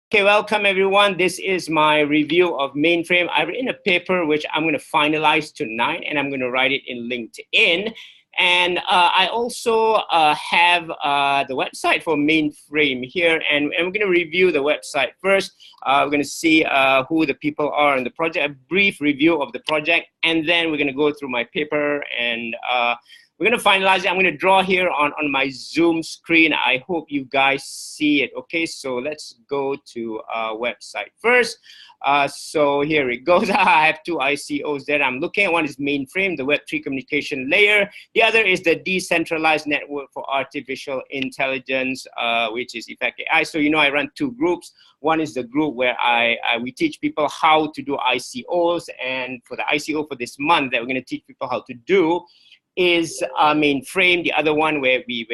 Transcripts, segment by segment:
Okay, welcome everyone. This is my review of MAINFRAME. I've written a paper which I'm going to finalize tonight, and I'm going to write it in LinkedIn. And I also have the website for MAINFRAME here, and we're going to review the website first. We're going to see who the people are in the project, a brief review of the project, and then we're going to go through my paper and we're going to finalize it. I'm going to draw here on my Zoom screen. I hope you guys see it. Okay, so let's go to website first. So here it goes. I have two ICOs that I'm looking at. One is MAINFRAME, the Web3 communication layer. The other is the decentralized network for artificial intelligence, which is Effect AI. So you know I run two groups. One is the group where we teach people how to do ICOs, and for the ICO for this month that we're going to teach people how to do is MAINFRAME. The other one where we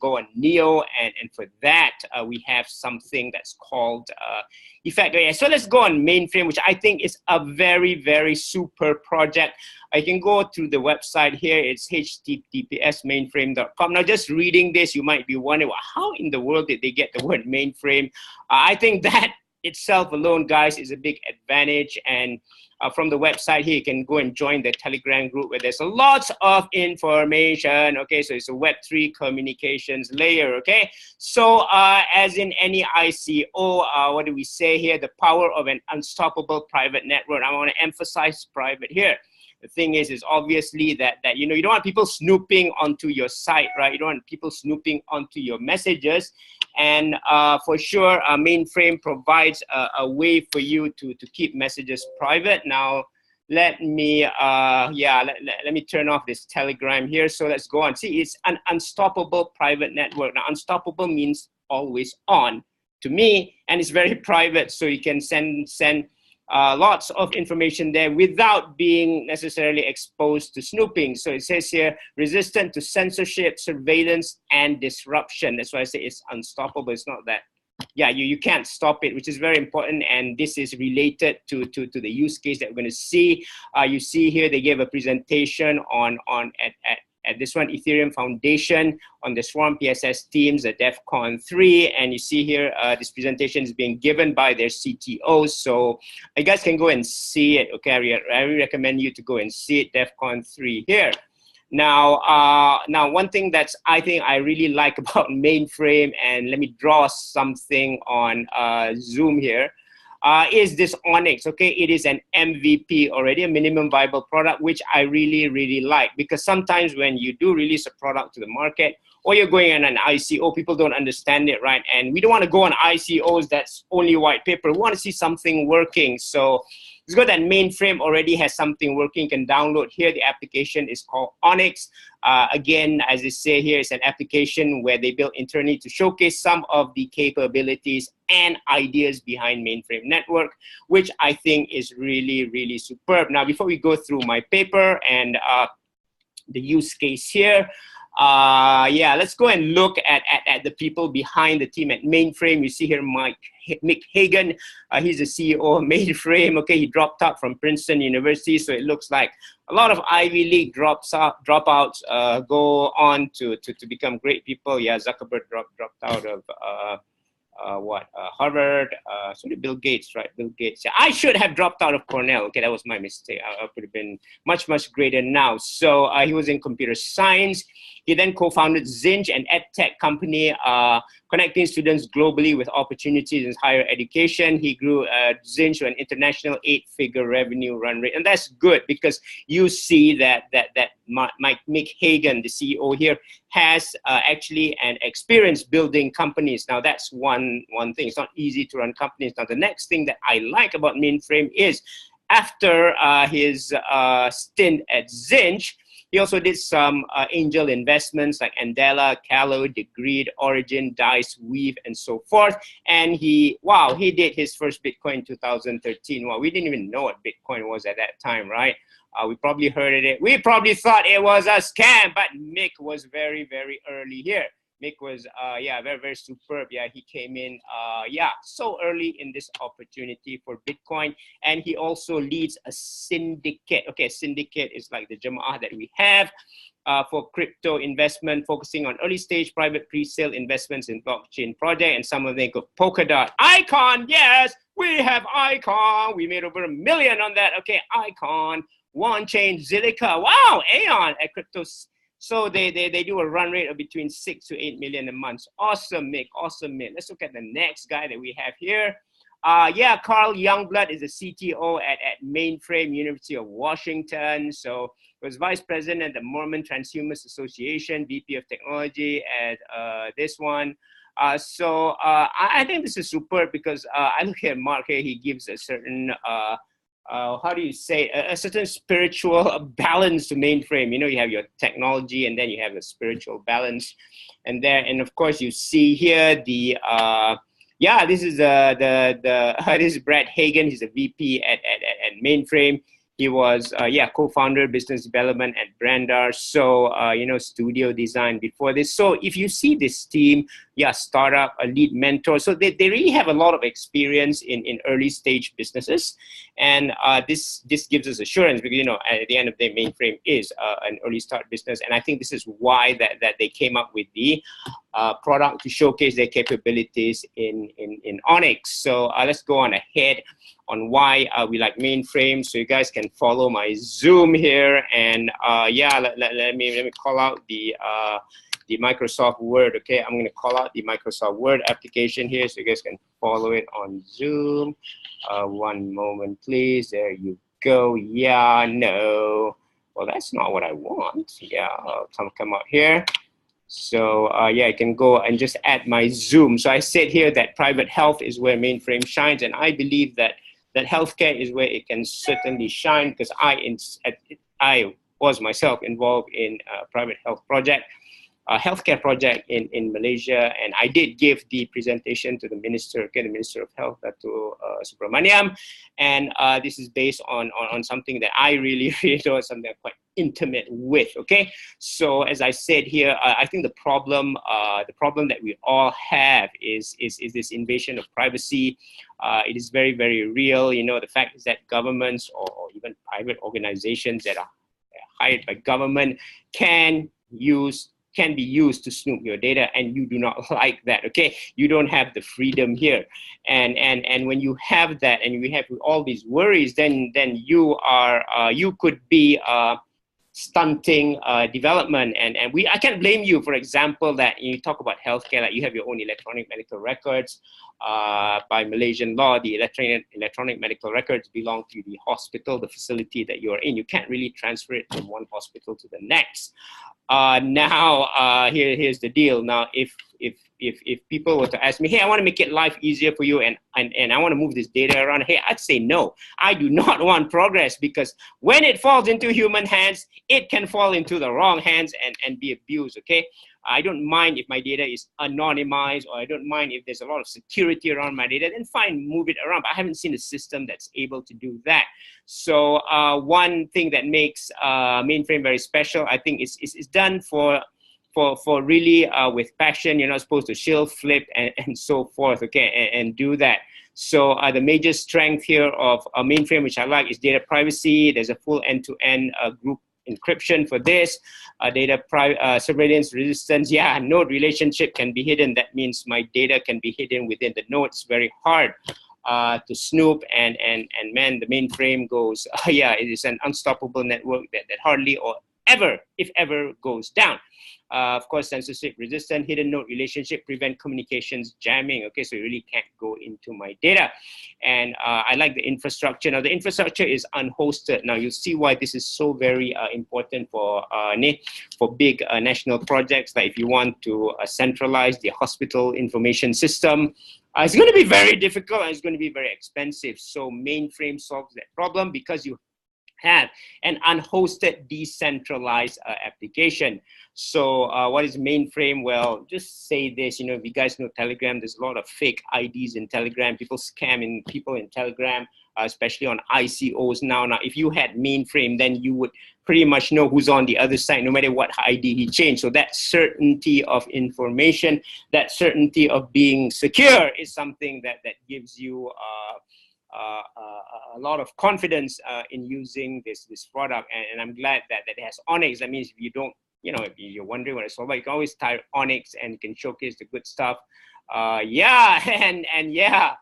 go on Neo, and for that we have something that's called Effect AI. So let's go on MAINFRAME, which I think is a very super project. I can go to the website here. It's https://mainframe.com. Now, just reading this, you might be wondering, well, how in the world did they get the word mainframe? I think that itself alone, guys, is a big advantage. And from the website here, you can go and join the Telegram group where there's lots of information. Okay, so it's a Web3 communications layer. Okay, so as in any ICO, what do we say here? The power of an unstoppable private network. I want to emphasize private here. The thing is obviously that you know, you don't want people snooping onto your site, right? You don't want people snooping onto your messages. And for sure, MAINFRAME provides a way for you to keep messages private. Now, let me let me turn off this Telegram here. So let's go on. See, it's an unstoppable private network. Now, unstoppable means always on to me, and it's very private. So you can send lots of information there without being necessarily exposed to snooping. So it says here, resistant to censorship, surveillance, and disruption. That's why I say it's unstoppable. It's not that, yeah, you can't stop it, which is very important. And this is related to the use case that we're going to see. You see here, they gave a presentation at this one, Ethereum Foundation, on the Swarm PSS teams at DEF CON 3. And you see here, this presentation is being given by their CTO. So you guys can go and see it. Okay, I really recommend you to go and see it, DEF CON 3 here. Now, one thing that's I think I really like about MAINFRAME, and let me draw something on Zoom here, is this Onyx. Okay, it is an MVP already, a minimum viable product, which I really like, because sometimes when you do release a product to the market, or you're going on an ICO, people don't understand it, right? And we don't want to go on ICOs that's only white paper. We want to see something working. So it's good that MAINFRAME already has something working. You can download here. The application is called Onyx. Again, as they say here, it's an application where they built internally to showcase some of the capabilities and ideas behind MAINFRAME network, which I think is really superb. Now, before we go through my paper and the use case here, let's go and look at the people behind the team at MAINFRAME. You see here Mick Hagan. He's the CEO of MAINFRAME. Okay, he dropped out from Princeton University, so it looks like a lot of Ivy League dropouts go on to become great people. Yeah, Zuckerberg dropped out of Harvard. So did Bill Gates, right? Bill Gates. Yeah, I should have dropped out of Cornell. Okay, that was my mistake. I could have been much greater now. So he was in computer science. He then co-founded Zinj, an edtech company connecting students globally with opportunities in higher education. He grew Zinj to an international 8-figure revenue run rate, and that's good because you see that Mick Hagan, the CEO here, has actually an experience building companies. Now that's one thing. It's not easy to run companies. Now the next thing that I like about MAINFRAME is after his stint at Zinj, he also did some angel investments like Andela, Callow, Degreed, Origin, Dice, Weave, and so forth. And he did his first Bitcoin in 2013. Wow, we didn't even know what Bitcoin was at that time, right? We probably heard it. We probably thought it was a scam, but Mick was very early here. Mick was, very superb. Yeah, he came in, so early in this opportunity for Bitcoin. And he also leads a syndicate. Okay, syndicate is like the Jama'ah that we have. for crypto investment, focusing on early stage private pre-sale investments in blockchain project. And some of them go Polkadot, Icon, yes, we have Icon. We made over $1 million on that. Okay, Icon, OneChain, Zilliqa, wow, Aeon at crypto. So they do a run rate of between 6 to 8 million a month. Awesome, Mick, awesome, Mick. Let's look at the next guy that we have here. Yeah, Carl Youngblood is a CTO at MAINFRAME, University of Washington. So he was vice president at the Mormon Transhumanists Association, VP of technology at this one. I think this is superb because I look at Mark here, he gives a certain, how do you say, a certain spiritual balance to MAINFRAME. You know, you have your technology and then you have a spiritual balance. And there, and of course you see here the, yeah, this is this is Brad Hagan. He's a VP at MAINFRAME. He was, yeah, co-founder, business development at Brandar. So, you know, studio design before this. So if you see this team, yeah, startup, a lead mentor. So they really have a lot of experience in early stage businesses. And this gives us assurance because, you know, at the end of the day, MAINFRAME is an early start business. And I think this is why that they came up with the product to showcase their capabilities in Onyx. So let's go on ahead on why we like MAINFRAME. So you guys can follow my Zoom here. And yeah, let me call out the Microsoft Word. Okay, I'm going to call out the Microsoft Word application here so you guys can follow it on Zoom. One moment, please. There you go. Yeah, no. Well, that's not what I want. Yeah, I'll come out here. So yeah, I can go and just add my Zoom. So I said here that private health is where MAINFRAME shines, and I believe that healthcare is where it can certainly shine because I was myself involved in a private health project, a healthcare project in Malaysia, and I did give the presentation to the minister, okay, the Minister of Health, to Subramaniam, and this is based on something that I really know, something I'm quite intimate with. Okay, so as I said here, I think the problem that we all have is this invasion of privacy. It is very, very real. You know, the fact is that governments or even private organizations that are hired by government can be used to snoop your data, and you do not like that. Okay, you don't have the freedom here, and when you have that, and we have all these worries, then you could be stunting development, and I can't blame you. For example, that you talk about healthcare, like you have your own electronic medical records. By Malaysian law, the electronic medical records belong to the hospital, the facility that you're in. You can't really transfer it from one hospital to the next. Now, here's the deal. Now, if people were to ask me, hey, I want to make it life easier for you, and I want to move this data around, hey, I'd say no. I do not want progress, because when it falls into human hands, it can fall into the wrong hands and be abused. Okay, I don't mind if my data is anonymized, or I don't mind if there's a lot of security around my data, then fine, move it around. But I haven't seen a system that's able to do that. So one thing that makes MAINFRAME very special, I think, is done for really with passion. You're not supposed to shill, flip, and so forth, okay, and do that. So the major strength here of MAINFRAME, which I like, is data privacy. There's a full end-to-end group encryption for this. Data surveillance resistance. Yeah, node relationship can be hidden. That means my data can be hidden within the node. It's very hard to snoop, and man, the MAINFRAME goes, yeah, it is an unstoppable network that hardly or ever, if ever, goes down. Of course, censorship resistant, hidden node relationship, prevent communications jamming. Okay, so you really can't go into my data. And I like the infrastructure. Now, the infrastructure is unhosted. Now, you'll see why this is so very important for big national projects. Like if you want to centralize the hospital information system, it's going to be very difficult, and it's going to be very expensive. So MAINFRAME solves that problem because you have an unhosted, decentralized application. So what is MAINFRAME? Well, just say this, you know, if you guys know Telegram, there's a lot of fake IDs in Telegram. People scamming people in Telegram, especially on ICOs now. Now, if you had MAINFRAME, then you would pretty much know who's on the other side, no matter what ID he changed. So that certainty of information, that certainty of being secure is something that gives you a lot of confidence in using this product, and I'm glad that it has Onyx. That means if you don't, you know, if you're wondering what it's all about, you can always type Onyx and you can showcase the good stuff. Yeah, and yeah,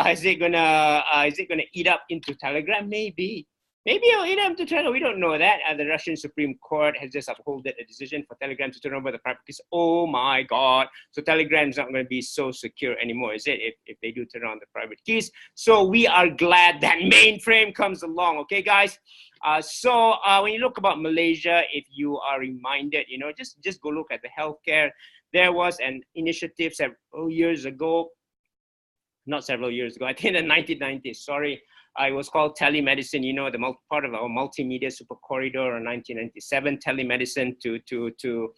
is it gonna eat up into Telegram? Maybe. Maybe it'll eat up into Telegram. We don't know that. The Russian Supreme Court has just upheld a decision for Telegram to turn over the private keys. Oh my God! So Telegram's not going to be so secure anymore, is it? If they do turn on the private keys. So we are glad that MAINFRAME comes along. Okay, guys. So when you look about Malaysia, if you are reminded, you know, just go look at the healthcare. There was an initiative several years ago, not several years ago, I think in the 1990s, sorry. It was called telemedicine, you know, the part of our multimedia super corridor in 1997, telemedicine to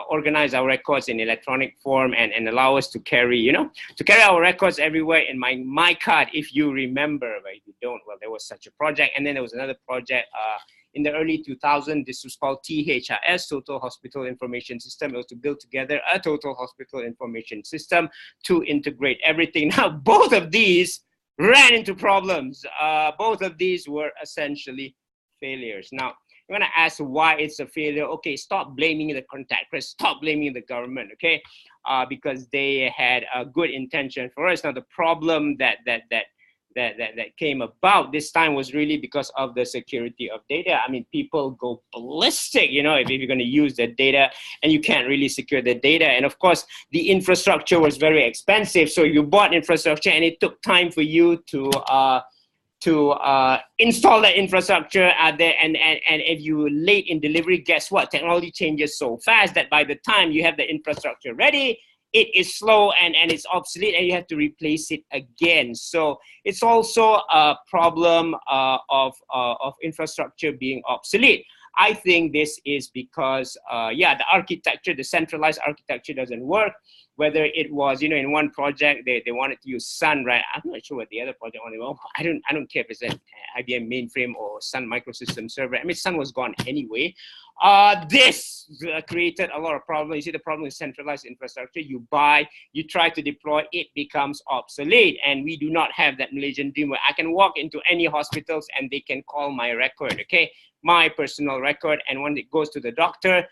organize our records in electronic form and allow us to carry, you know, to carry our records everywhere in my card, if you remember. But if you don't, well, there was such a project. And then there was another project in the early 2000s. This was called THIS, Total Hospital Information System. It was to build together a total hospital information system to integrate everything. Now, both of these ran into problems. Both of these were essentially failures. Now, you're gonna ask why it's a failure. Okay, stop blaming the contractors, stop blaming the government, okay? Because they had a good intention for us. Now, the problem that came about this time was really because of the security of data. I mean, people go ballistic, you know, if you're going to use the data and you can't really secure the data. And of course, the infrastructure was very expensive. So you bought infrastructure and it took time for you to install that infrastructure there. And if you're late in delivery, guess what? Technology changes so fast that by the time you have the infrastructure ready, it is slow and it's obsolete and you have to replace it again. So it's also a problem of infrastructure being obsolete. I think this is because, yeah, the architecture, the centralized architecture doesn't work. Whether it was, you know, in one project, they wanted to use Sun, right? I'm not sure what the other project wanted. Well, I don't care if it's an IBM mainframe or Sun microsystem server. I mean, Sun was gone anyway. This created a lot of problems. You see, the problem is centralized infrastructure. You buy, you try to deploy, it becomes obsolete. And we do not have that Malaysian dream where I can walk into any hospitals and they can call my record, okay? My personal record. And when it goes to the doctor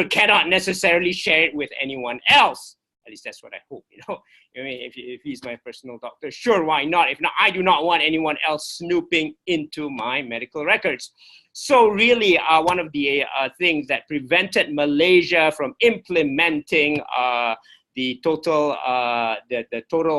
cannot necessarily share it with anyone else. At least that's what I hope, you know. I mean, if he's my personal doctor, sure, why not? If not, I do not want anyone else snooping into my medical records. So really, one of the things that prevented Malaysia from implementing the total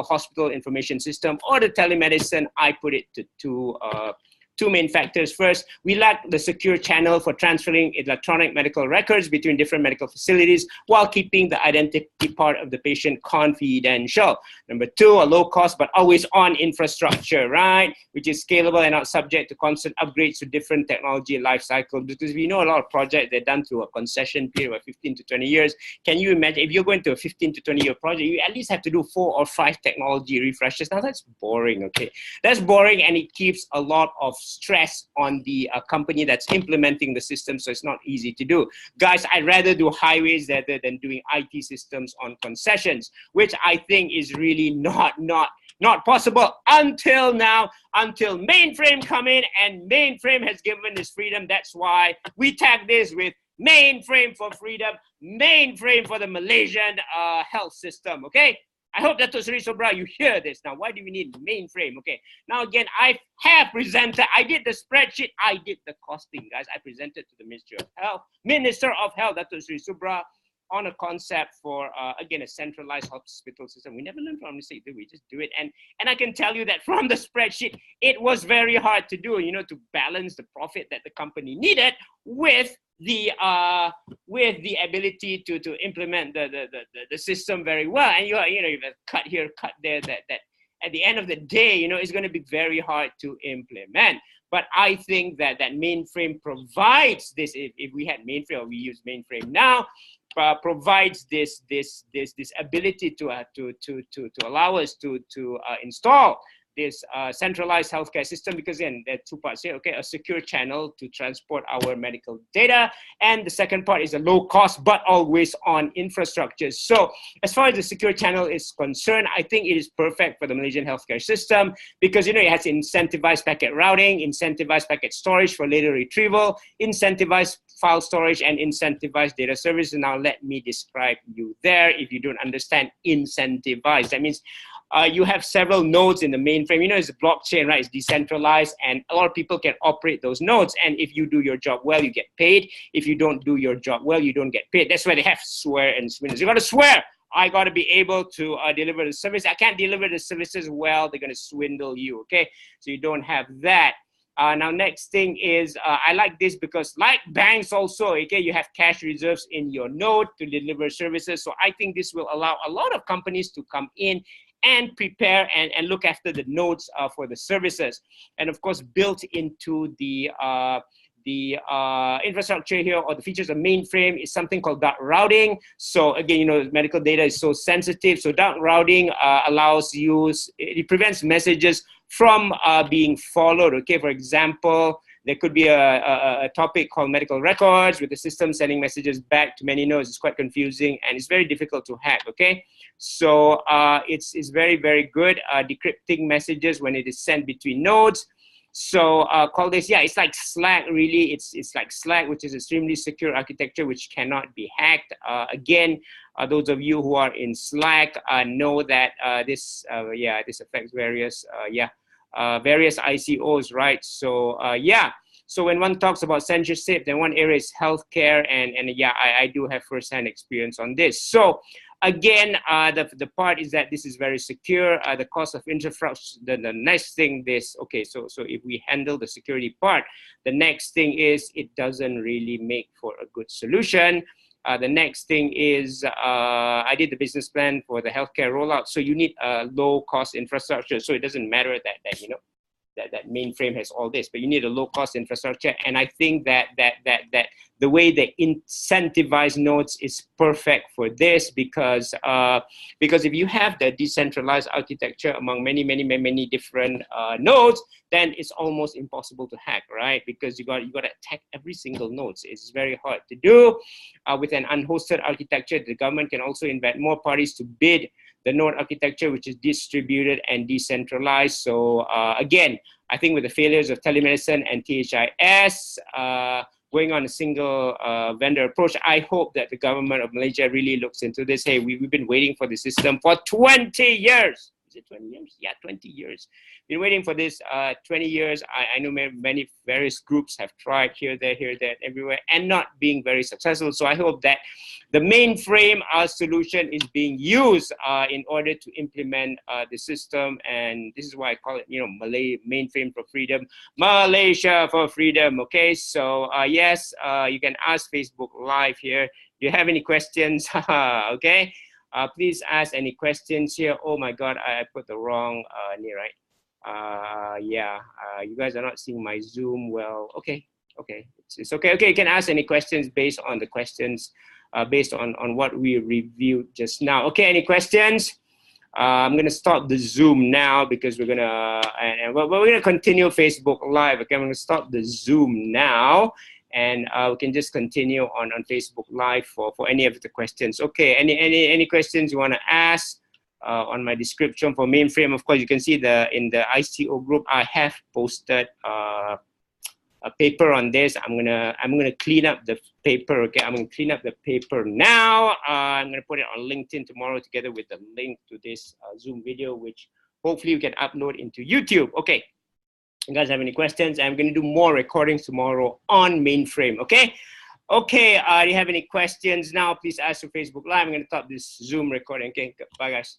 hospital information system or the telemedicine, I put it to two main factors. First, we lack the secure channel for transferring electronic medical records between different medical facilities while keeping the identity part of the patient confidential. Number two, a low cost but always on infrastructure, right? Which is scalable and not subject to constant upgrades to different technology life cycles. Because we know a lot of projects, they're done through a concession period of 15 to 20 years. Can you imagine if you're going to a 15 to 20 year project, you at least have to do 4 or 5 technology refreshes. Now that's boring, okay? That's boring and it keeps a lot of stress on the company that's implementing the system, so it's not easy to do. Guys, I'd rather do highways rather than doing IT systems on concessions, which I think is really not possible until now, until MAINFRAME come in, and MAINFRAME has given us freedom. That's why we tag this with MAINFRAME for freedom, MAINFRAME for the Malaysian health system, okay? I hope that Sri Sobra, you hear this. Now, why do we need MAINFRAME? Okay. Now, again, I have presented, I did the spreadsheet, I did the costing, guys. I presented to the Minister of Health, Dato' Sri Subra, on a concept for, again, a centralized hospital system. We never learned from mistake, do we? Just do it. And I can tell you that from the spreadsheet, it was very hard to do, you know, to balance the profit that the company needed with the ability to implement the system very well. And you know, you have cut here, cut there, that at the end of the day, you know, it's going to be very hard to implement. But I think that MAINFRAME provides this. If we had MAINFRAME, or we use MAINFRAME now, provides this ability to allow us to install this centralized healthcare system, because again, there are two parts here, okay? A secure channel to transport our medical data. And the second part is a low cost, but always on infrastructure. So as far as the secure channel is concerned, I think it is perfect for the Malaysian healthcare system because, you know, it has incentivized packet routing, incentivized packet storage for later retrieval, incentivized file storage, and incentivized data service. And now let me describe you there if you don't understand incentivized. That means you have several nodes in the mainframe. You know, it's a blockchain, right? It's decentralized, and a lot of people can operate those nodes. And if you do your job well, you get paid. If you don't do your job well, you don't get paid. That's why they have swear and swindle. You got to swear. I got to be able to deliver the service. I can't deliver the services well. They're going to swindle you, okay? So you don't have that. Now, next thing is, I like this because like banks also, okay, you have cash reserves in your node to deliver services. So I think this will allow a lot of companies to come in and prepare and look after the nodes for the services. And of course, built into the infrastructure here, or the features of mainframe, is something called dark routing. So again, you know, medical data is so sensitive. So dark routing allows you, it prevents messages from being followed. Okay, for example, there could be a topic called medical records with the system sending messages back to many nodes. It's quite confusing and it's very difficult to hack, okay? So it's very, very good decrypting messages when it is sent between nodes. So call this, yeah, it's like Slack, really. It's like Slack, which is extremely secure architecture, which cannot be hacked. Again, those of you who are in Slack know that this affects various, various ICOs, right? So yeah, so when one talks about censorship, then one area is healthcare, and yeah, I do have firsthand experience on this. So again, the part is that this is very secure. The cost of infrastructure, the next thing okay, so if we handle the security part, the next thing is it doesn't really make for a good solution. The next thing is I did the business plan for the healthcare rollout. So you need a low cost infrastructure. So it doesn't matter that you know, that mainframe has all this, but you need a low cost infrastructure. And I think that the way they incentivize nodes is perfect for this, because if you have the decentralized architecture among many different nodes, then it's almost impossible to hack, right? Because you got to attack every single node. It's very hard to do. With an unhosted architecture, the government can also invite more parties to bid the node architecture, which is distributed and decentralized. So again, I think with the failures of telemedicine and THIS, going on a single vendor approach, I hope that the government of Malaysia really looks into this. Hey, we've been waiting for the system for 20 years. Is it 20 years? Yeah, 20 years. Been waiting for this 20 years. I know many various groups have tried here, there, everywhere, and not being very successful. So I hope that the mainframe solution is being used in order to implement the system. And this is why I call it, you know, mainframe for freedom, Malaysia for freedom. Okay, so yes, you can ask Facebook Live here. Do you have any questions? Okay. Please ask any questions here. Oh my God, I put the wrong near, right? Yeah, you guys are not seeing my Zoom well. Okay, it's okay. Okay, you can ask any questions based on the questions, based on what we reviewed just now. Okay, any questions? I'm gonna stop the Zoom now because we're gonna we're gonna continue Facebook Live. Okay, I'm gonna stop the Zoom now. And we can just continue on Facebook Live for any of the questions. Okay, any questions you want to ask on my description for mainframe? Of course, you can see in the ICO group, I have posted a paper on this. I'm gonna clean up the paper. Okay, I'm gonna clean up the paper now. I'm gonna put it on LinkedIn tomorrow together with the link to this Zoom video, which hopefully you can upload into YouTube. Okay. You guys have any questions? I'm going to do more recordings tomorrow on mainframe, okay? Okay, do you have any questions now? Please ask for Facebook Live. I'm going to stop this Zoom recording. Okay, bye guys.